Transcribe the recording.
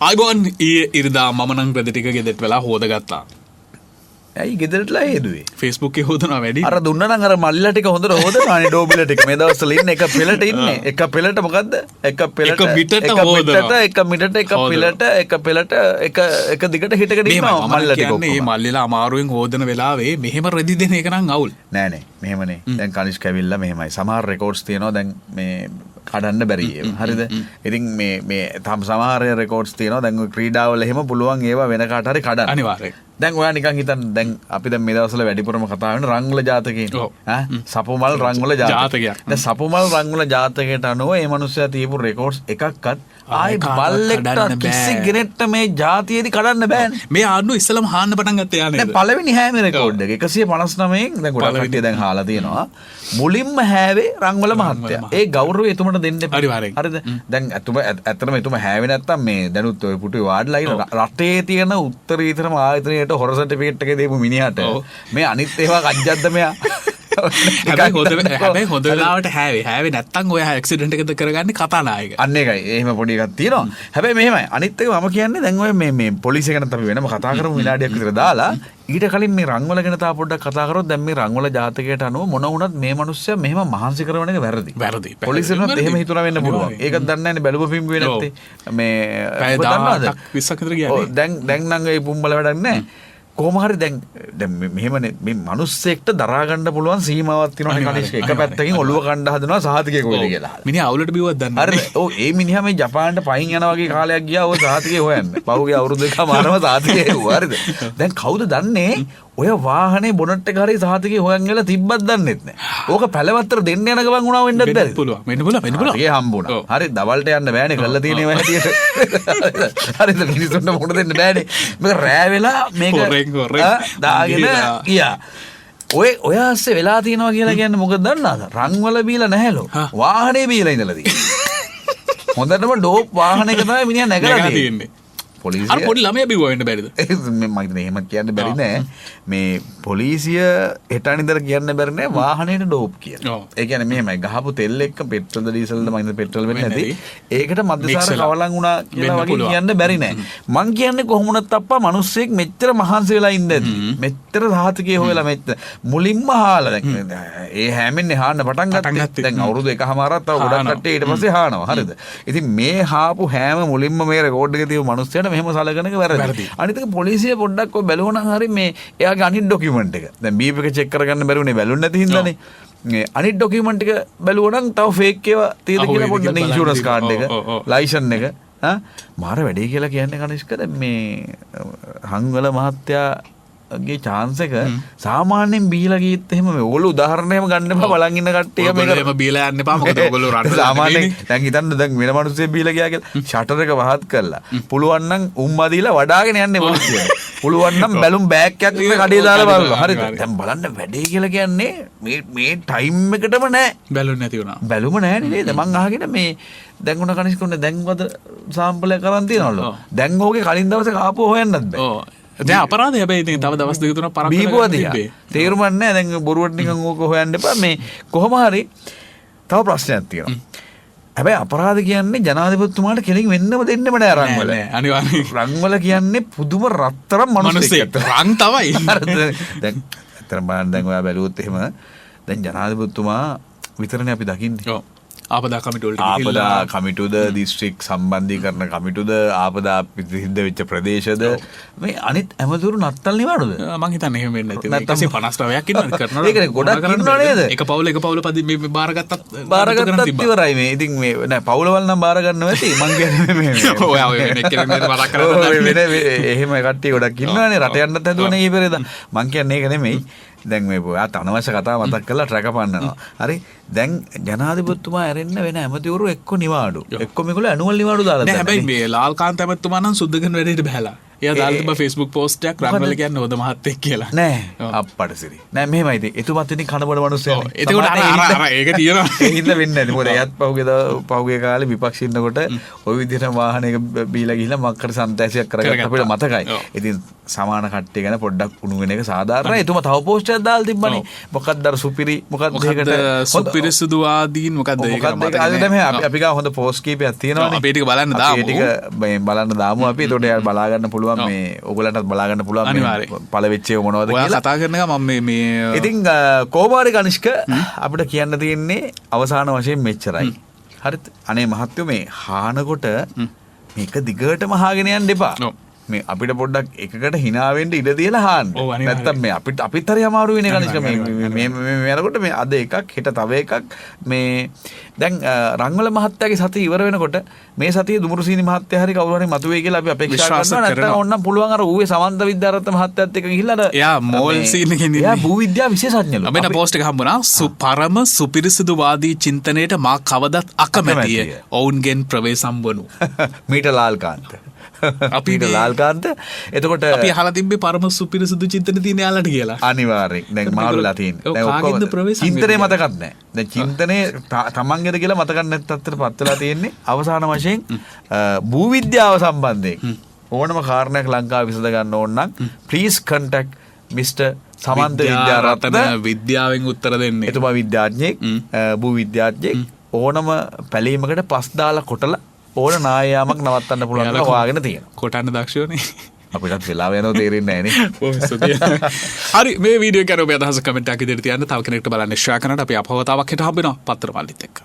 අයිබෝන් ඊයේ ඉරිදා මම නම් රෙදි ටික ගෙදරට වෙලා හොදගත්තා. ඇයි ගෙදරටලා හේදුවේ? Facebook එකේ හොදනවා වැඩි. අර දුන්නා නම් අර මල්ලිලා ටික හොඳට හොදනවානේ ඩෝබිල ටික. මේ දවස්වල ඉන්නේ එක පෙළට ඉන්නේ. එක පෙළට මොකද්ද? එක පෙළට එක මිටට හොදනවා. එක මිටට එක පෙළට එක පෙළට එක දිගට හිටගෙන ඉන්නවා මල්ලිලා ටික. මේ මල්ලිලා අමාරුවෙන් හොදන වෙලාවේ මෙහෙම රෙදි දෙන එක නම් අවුල්. නෑ නේ. මෙහෙමනේ. දැන් කනිෂ් කැවිල්ලා මෙහෙමයි. සමහර රෙකෝඩ්ස් තියෙනවා දැන් මේ කඩන්න බැරි ඒවා. හරිද? ඉතින් මේ සමහර රෙකෝඩ්ස් තියෙනවා දැන් ඔය ක්‍රීඩාවල එහෙම පුළුවන් ඒවා වෙන කාට හරි කඩන්න. අනිවාර්යයෙන්. දැන් ඔයා නිකන් හිතන්න දැන් අපි දැන් මේ දවස්වල වැඩිපුරම කතා වෙන රංගුල ජාතකේ ඈ සපුමල් රංගුල ජාතකයක්. දැන් සපුමල් රංගුල ජාතකයට අනුව මේ මිනිස්සයා තියපු රෙකෝඩ්ස් එකක්වත් ආයි බල්ලෙක්ට කිසි කෙනෙක්ට මේ ජාතියේදී කඩන්න බෑනේ. මේ ආඩු ඉස්සලම හාන්න පටන් ගත්තේ යා නේද? දැන් පළවෙනි හැමේ රෙකෝඩ් එක 159න් දැන් ගොඩක් කට්ටිය දැන් හාලා තියෙනවා. මුලින්ම හැවේ රංගුල මහත්තයා. ඒ ගෞරවය එතුමට දෙන්න එපා. හරිද? දැන් ඇත්තටම එතුම හැවේ නැත්තම් මේ දැනුත් ඔය පුටුවේ වාඩිලා ඉන්න රටේ තියෙන උත්තරීතරම ආයතනයේ හොර සර්ටිෆිකේට් එක දීපු මිනිහට මේ අනිත් ඒවා කජ්ජද්ද මෙයා හැබැයි හොඳ වෙලාවට හැවේ නැත්තම් ඔය ඇක්සිඩන්ට් එකද කරගන්නේ කතානායක. අන්න ඒකයි. එහෙම පොඩි එකක් තියෙනවා. හැබැයි මෙහෙමයි. අනිත් එක මම කියන්නේ දැන් ඔය මේ පොලිසිය ගැනත් අපි වෙනම කතා කරමු විනාඩියක් විතර දාලා ඊට කලින් මේ රංගවල ගැන තා පොඩ්ඩක් කතා කරොත් දැන් මේ රංගවල ජාතකයට අනුව මොන වුණත් මේ මිනිස්සයා මෙහෙම මහන්සි කරන එක වැරදි. පොලිසියනත් එහෙම හිතුණා වෙන්න පුළුවන්. ඒකත් දන්නේ නැන්නේ බැලුව පිම්බුවේ නැත්තේ. මේ පැය 10ක් 20ක් විතර ගියානේ. දැන් නම් ඒ පුම්බල වැඩක් නැහැ. කොහොම හරි දැන් මෙහෙමනේ මේ මිනිස්සෙක්ට දරා ගන්න පුළුවන් සීමාවක් තියෙනවානේ කනිෂ්ක. එක පැත්තකින් ඔළුව කණ්ඩ හදනවා සහතිකේ කොයිද කියලා. මිනිහා අවුලට බිව්වත් දන්නේ නැහැ. හරි. ඔව් ඒ මිනිහා මේ ජපානට පයින් යනවා වගේ කාලයක් ගියා ඔය සහතිකේ හොයන්න. පහුගිය අවුරුදු දෙකමාරම සහතිකේ හෙව්වා. හරිද? දැන් කවුද දන්නේ ඔය වාහනේ බොනට් එක හරි සහතිකේ හොයන් ගිහලා තිබ්බත් දන්නෙත් නැහැ. ඕක පැලවත්තර දෙන්න යන ගමන් වුණා වෙන්නත් බැරි. වෙන්න පුළුවන්. ඒ හම්බුණා. හරි දවල්ට යන්න බෑනේ කළා තියෙනේ ඔය හැටියට. හරිද මිනිස්සුන්ට මොකද දෙන්න බෑනේ. මේක රෑ වෙලා මේක දාගෙන ගියා. ඔය ආස්සේ වෙලා තියෙනවා කියලා කියන්නේ මොකද දන්නවද? රන්වල බීලා නැහැලු. වාහනේ බීලා ඉඳලා තියෙන්නේ. හොඳටම ඩෝප් වාහනයක තමයි මිනිහා නැගලා තියෙන්නේ. පොලිසිය අර පොඩි ළමයා බිව්වා වෙන්න බැරිද? මම හිතන්නේ එහෙම කියන්න බැරි නෑ. මේ පොලිසිය හෙටානින්දර කියන්න බැරි නෑ වාහනේට ඩෝප් කියලා. ඒ කියන්නේ මෙහෙමයි ගහපු තෙල් එක්ක පෙට්‍රල්ද ඩීසල්ද මම හිතන්නේ පෙට්‍රල් වෙන්නේ නැති. ඒකට මද්දසාර කවලම් වුණා කියලා වගේ කියන්න බැරි නෑ. මං කියන්නේ කොහොම වුණත් අප්පා මිනිස්සෙක් මෙච්චර මහන්සි වෙලා ඉඳද්දි මෙච්චර සාහතිකේ හොයලා මෙච්චර මුලින්ම හාලා දැන් ඒ හැමෙන්නේ හාන්න පටන් ගත්තේ. දැන් අවුරුදු එකමාරක් තව ගොඩක් කට්ටිය ඊට පස්සේ හානවා. හරිද? ඉතින් මේ හාපු හැම මුලින්ම මේ රෙකෝඩ් එකේ තියෙන මිනිස්සයාට මෙහෙම සලකන එක වැරදි. අනිත් එක පොලිසිය පොඩ්ඩක් ඔය බැලුවනම් හරි මේ එයාගේ අනිත් ඩොකියුමන්ට් එක. දැන් බීප් එක චෙක් කරගන්න බැරුනේ බැලුන්නේ නැති හින්දානේ. මේ අනිත් ඩොකියුමන්ට් එක බැලුවනම් තව ෆේක් ඒවා තියෙද කියලා පොඩ්ඩක් ඉන්ෂුරන්ස් කාඩ් එක, ලයිසන් එක මාර වැඩේ කියලා කියන්නේ කනිෂ්ක දැන් මේ හංගවල මහත්තයාගේ chance එක සාමාන්‍යයෙන් බීලා ගියත් එහෙම මේ ඕගොල්ලෝ උදාහරණයක් ගන්න එපා බලන් ඉන්න කට්ටිය මේක එහෙම බීලා යන්න එපා මොකද ඕගොල්ලෝ රට සාමාන්‍යයෙන් දැන් හිතන්න දැන් වෙන මිනිස්සෙක් බීලා ගියා කියලා ෂටර් එක වහත් කරලා පුළුවන් නම් උම්මා දීලා වඩාගෙන යන්නේ පොලිසිය. පුළුවන් නම් බැලුම් බෑග් එකක් එක කඩේ දාලා බලනවා. හරිද? දැන් බලන්න වැඩේ කියලා කියන්නේ මේ ටයිම් එකටම නෑ. බැලුම් නැති වුණා. බැලුම නෑනේ නේද? මං අහගෙන මේ දැන් උන කනිෂ්කුනේ දැන් වද සාම්පල් එක කරන් තියනවලු. දැන් ඕකේ කලින් දවසේ කාපුව හොයන්නත් බෑ. ඔව්. දැන් අපරාධය හැබැයි ඉතින් තව දවස් දෙක තුනක් පරක් බීපුවා තියා. තේරුමක් නෑ දැන් බොරුවට නිකන් ඕක හොයන්න එපා. මේ කොහොම හරි තව ප්‍රශ්නයක් තියෙනවා. හැබැයි අපරාධ කියන්නේ ජනාධිපතිතුමාට කෙලින් වෙන්නම දෙන්නෙම නෑ රන්වල. අනිවාර්යයෙන්. රන්වල කියන්නේ පුදුම රත්තරන් මිනිස්සෙක්. රන් තමයි. දැන් අතන බලන්න දැන් ඔයා බැලුවොත් එහෙම දැන් ජනාධිපතිතුමා විතරනේ අපි දකින්නේ. ඔව්. ආපදා කමිටු වලට ආපදා කමිටුද දිස්ත්‍රික් සම්බන්ධීකරණ කමිටුද ආපදා සිද්ධ වෙච්ච ප්‍රදේශද මේ අනිත් ඇමතුරු නත්තල් නිවාඩුද මං හිතන්නේ එහෙම වෙන්නේ නැති. 159ක් ඉන්නවා කරනවා. ඒකනේ ගොඩක් ඉන්නවා නේද? එක පවුල මේ බාරගත්තත් ඉවරයි මේ. ඉතින් මේ නෑ පවුලවල් නම් බාර ගන්නව ඇති. මං කියන්නේ මේ ඔයා ඔය වෙන කෙනෙක් බාර කරලා වෙන එහෙම කට්ටිය ගොඩක් ඉන්නවානේ රට යන්නත් හදුවනේ ඊ පෙරේද. මං කියන්නේ ඒක නෙමෙයි. දැන් මේ ඔයා අනවශ්‍ය කතා මතක් කරලා ට්‍රැක පන්නනවා. හරි දැන් ජනාධිපතිතුමා ඇරෙන්න වෙන ඇමතිවරු එක්ක නිවාඩු. එක්ක මේගොල්ලෝ ඇනුවල් නිවාඩු දාලා නැහැ. හැබැයි මේ ලාල්කාන්ත ඇමතිතුමා නම් සුද්ධ කරන වැඩේට බහැලා. එයා දාලා තිබ්බා Facebook post එකක් රන්වල කියන්නේ හොඳ මහත්තයෙක් කියලා. නෑ අප්පට සිරි. නෑ මෙහෙමයි ඉතින්. එතුමත් ඉතින් කනබඩ මිනිස්සයා. එතකොට අර ඒක තියෙනවා. ඒ හින්දා වෙන්නේ නැහැ. මොකද එයාත් පහුගිය කාලේ විපක්ෂ ඉන්නකොට ওই විදිහට වාහනයක බීලා ගිහිල්ලා මක්කර සන්තෑසියක් කරගත්ත අපිට මතකයි. ඉතින් සමාන කට්ටිය ගැන පොඩ්ඩක් උණු වෙන එක සාධාරණයි. එතුමා තව පෝස්ට් එකක් දාලා තිබ්බනේ. මොකක්ද අර සුපිරි මොකක්ද ඒකට සුපිරිසුදු ආදීන් මොකක්ද ඒක මොකක්ද අපි ගාව හොඳ පෝස්ට් කීපයක් තියෙනවානේ. අපි ටික බලන්න දාමු. අපි ටික මේ බලන්න දාමු අපි. ඒතකොට යාර බලා ගන්න පුළුවන් මේ ඕගලන්ටත් බලා ගන්න පුළුවන් මේ පළ වෙච්ච ඒවා මොනවද කියලා. ඔයා කතා කරන එක මම මේ ඉතින් කොහොමාරි කනිෂ්ක අපිට කියන්න තියෙන්නේ අවසාන වශයෙන් මෙච්චරයි. හරිද? අනේ මහත්තයෝ මේ හානකොට මේක දිගටම අහගෙන යන්න එපා. මේ අපිට පොඩ්ඩක් එකකට hina වෙන්න ඉඩ දීලා හාන්න. නැත්තම් මේ අපිත් හරි අමාරු වෙන කනිෂ්ක මේ යනකොට මේ අද එකක් හෙට තව එකක් මේ දැන් රංගවල මහත්තයාගේ සතිය ඉවර වෙනකොට මේ සතියේ දුමුරු සීනි මහත්තයා හරි කවුරු හරි මතුවේ කියලා අපි අපේක්ෂා කරනවා. නැත්තම් ඕන්නම් පුළුවන් අර ඌවේ සමන්ත විද්‍යාරත්න මහත්තයාත් එක්ක ගිහිල්ලා අර එයා මෝල් සීන් එකේ ඉන්නේ. එයා භූ විද්‍යා විශේෂඥලු. අපේන පෝස්ට් එක හම්බුණා පරම සුපිරිසිදුවාදී චින්තනයේට මා කවදත් අකමැතිය. ඔවුන්ගෙන් ප්‍රවේශම් වනු. මීට ලාල්කාන්ත. අපිට ලාල්කාන්ත. එතකොට අපි අහලා තිබ්බේ පරම සුපිරිසිදු චින්තන තියෙන යාලට කියලා. අනිවාර්යෙන්. දැන් මාරුලා තියෙන්නේ. දැන් ඔක්කොම චින්තනේ මතකත් නැහැ. දැන් චින්තනේ තමන්ගේද කියලා මතක නැත්තත් පත් වෙලා තියෙන්නේ. අවසාන වශයෙන් භූ විද්‍යාව සම්බන්ධයෙන් ඕනම කාරණයක් ලංකාවේ විසඳ ගන්න ඕන නම් please contact Mr. සමන්ත විද්‍යාරත්න විද්‍යාවෙන් උත්තර දෙන්නේ. එතුමා විද්‍යාඥයෙක්, භූ විද්‍යාඥයෙක්. ඕනම පැලීමකට පස් දාලා කොටලා ඕන නායයාමක් නවත්තන්න පුළුවන් කියලා හොයාගෙන තියෙනවා. කොටන්න දක්ෂයෝනේ. අපිටත් වෙලාව යනවා තේරෙන්නේ නැහැ හරි මේ වීඩියෝ එක ගැන ඔබේ අදහස කමෙන්ට් එකක් ඉදිරියට තියන්න. තව කෙනෙක්ට බලන්න ෂෙයා කරන්න. අපි අපව තවක් හිට හම්බ වෙනවා පත්තර මල්ලිත් එක්ක.